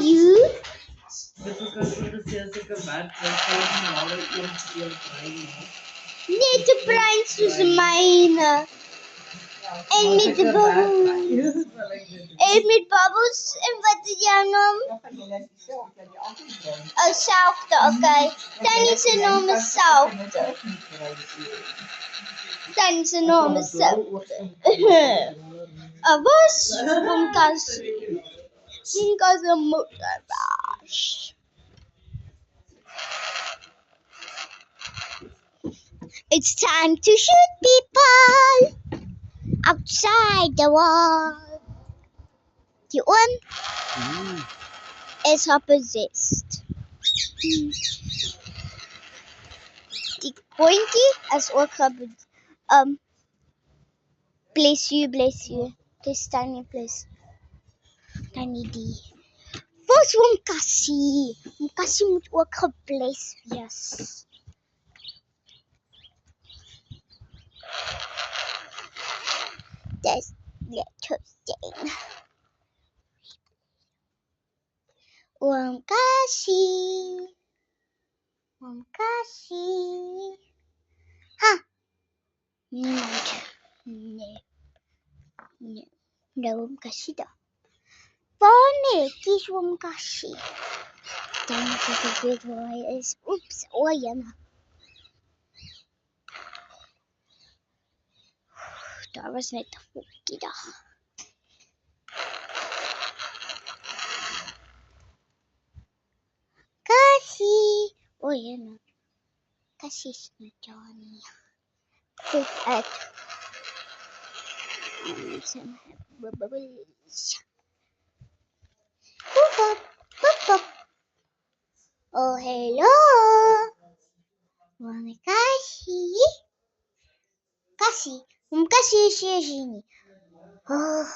you? Niet de prijs is mijne. En met de bubbles. En met bubbles. En wat is jouw naam? Oh, Zoute, oké. Danny's naam is Zoute. Danny's naam is Zoute. Was van Cassie. Because of motor bash. It's time to shoot people outside the wall. Die one is possessed. Die pointy is ook bless you. Dis Tannie bless. Tannie die. Waar's oom Cassie? Oom Cassie moet ook gebless wees. Dis little thing. Oom Cassie. Oom Cassie. Ha! Niemand. Nee. Nou oom Cassie daar. Waar netjies oom Cassie? Dink ek weet waar hy is. Oeps, jene. Daar was net 'n fokkie daar. Cassie! Jene. Cassie is nie daar nie. Goed uit. Some bubbles. Boop. Oh, hello. Oom Cassie. Cassie. Oom Cassie is hier nie. Oh.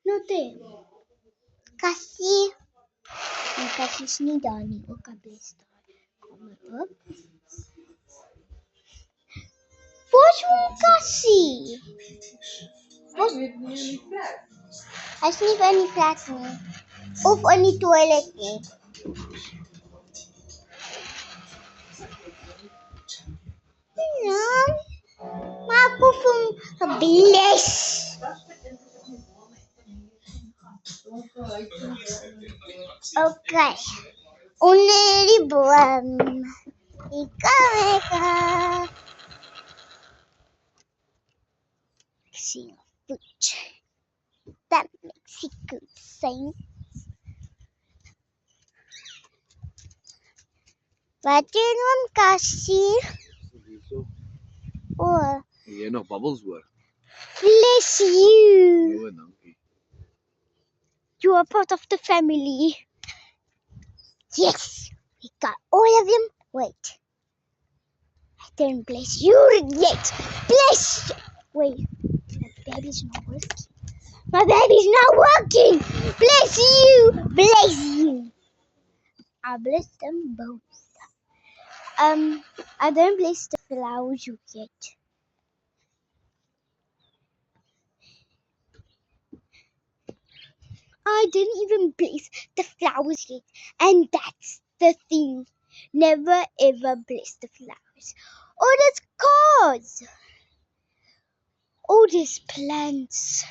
Note. Cassie. Oom Cassie is nie daar nie. Ook al bless daar. Kom maar op. Waar's oom Cassie? Hy's nie in die flat nie. Of in die toilet nie. Ja. Maar ek hoef hom bless. Okay. Onder die boom. Ek see a foot. That makes it good sense. Wat doen oom Cassie? Oh. Jy nog bubbles hoor. Bless you. Dankie. You are part of the family. Yes, we got all of them. Wait. I didn't bless you yet. Bless you. Wait, my baby's not working. My baby's not working. Bless you. Bless you. I bless them both. I don't bless the flowers yet. I didn't even bless the flowers yet. And that's the thing. Never ever bless the flowers. All these cards. All these plants.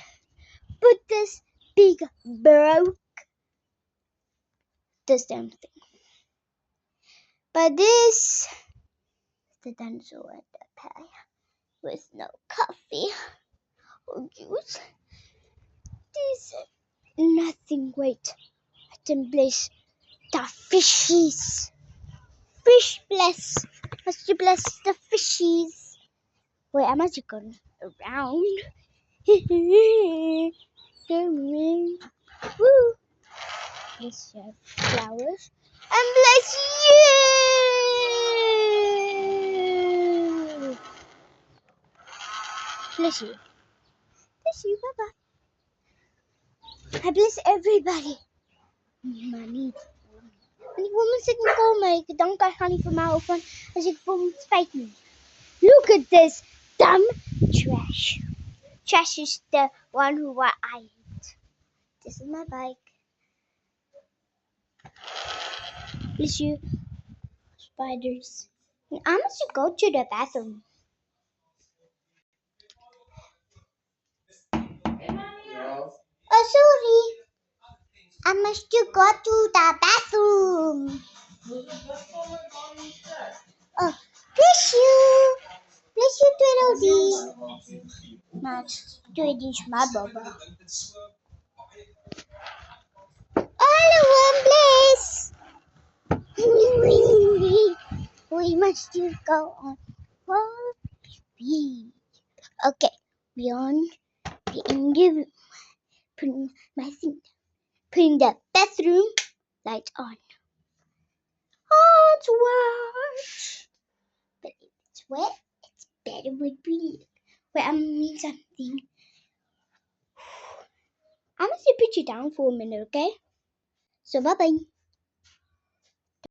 But this big broke this damn thing. But this the dinosaur at the pie with no coffee or juice. This nothing. Wait, I can bless the fishies. Fish bless. Must you bless the fishies? Wait, I'm actually going around. Woo! Bless your flowers and bless you. Bless you. Bless you. Bye bye. I bless everybody. Money. En die woman sit nie kom my. Ek dank hy gaan nie vir my hou van as ek vir hom spyt nie. Look at this dumb trash. Trash is the one who I hate. This is my bike. Bless you, spiders. I must go to the bathroom. Oh, sorry. I must go to the bathroom. Oh, bless you. Bless you, Tweedledee. Not Tweedledee's my baba. All one place. We must go on full speed. Okay, beyond the end, putting my thing, putting the bathroom light on. Oh, it's wet. But if it's wet, it's better with breathing. Wait, I'm doing something. I'm gonna put you down for a minute, okay? So bye bye.